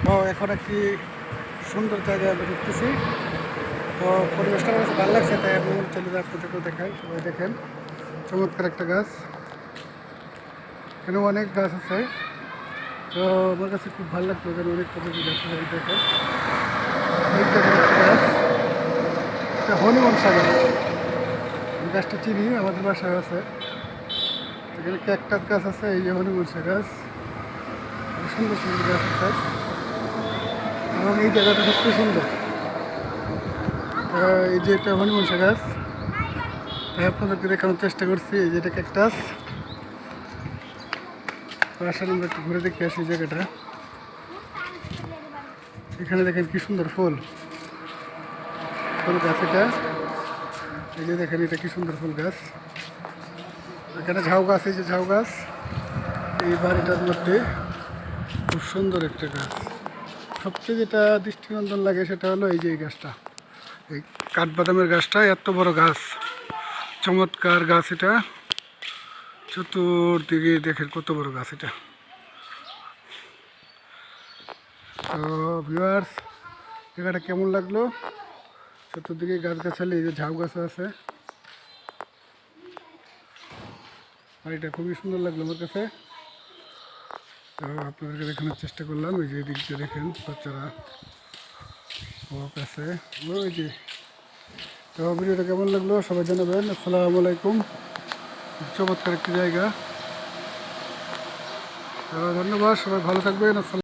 তো এখন একটি সুন্দর জায়গায় আমি ঢুকতেছি। তো পরিবেশটা আমার কাছে ভালো লাগছে, তাই আমি চলে যাই, আপনাদেরকেও দেখাই। সবাই দেখেন, চমৎকার একটা গাছ। এখানে অনেক গাছ আছে। তো আমার কাছে খুব ভালো লাগতো, এখানে অনেক প্রজাতির গাছ আছে। দেখেন, এই দেখেন একটা গাছ, এটা হনিমন সাগর। এই গাছটা চিনি, আমাদের বাসায় আছে। এখানে ক্যাকটাস গাছ আছে, এই যে হনিমনসা গাছ, সুন্দর সুন্দর গাছ আছে। এবং এই জায়গাটা সত্যি সুন্দর। এই যে এটা হনিমনসা গাছ, তাই আপনাদেরকে দেখানোর চেষ্টা করছি। এই যে এটা ক্যাকটাস। আসলে আমরা একটু ঘুরে দেখে আসি জায়গাটা। এখানে দেখেন কি সুন্দর ফুল ফুল গাছ এটা। এই যে দেখেন, এটা কি সুন্দর ফুল গাছ। এখানে ঝাউ গাছ, এই যে ঝাউ গাছ এই বাড়িটার মধ্যে খুব সুন্দর একটা গাছ। সবচেয়ে যেটা দৃষ্টিনন্দন লাগে সেটা হলো এই যে এই গাছটা, এই কাঠবাদামের গাছটা। এত বড় গাছ, চমৎকার গাছ এটা। চতুর্দিকে দেখেন কত বড় গাছ এটা। তো ভিউয়ার্স, জায়গাটা কেমন লাগলো? চতুর্দিকে গাছগাছালি, এই যে ঝাউ গাছ আছে। বাড়িটা খুবই সুন্দর লাগলো আমার কাছে। তো আপনাদেরকে দেখানোর চেষ্টা করলাম। এই যে দিক দিয়ে দেখেন, বাচ্চারা ওয়াক আছে ওই যে। তো ভিডিওটা কেমন লাগলো সবাই জানাবেন। আসসালামু আলাইকুম। চমৎকার একটি জায়গা। তো ধন্যবাদ, সবাই ভালো থাকবেন। আসসালাম।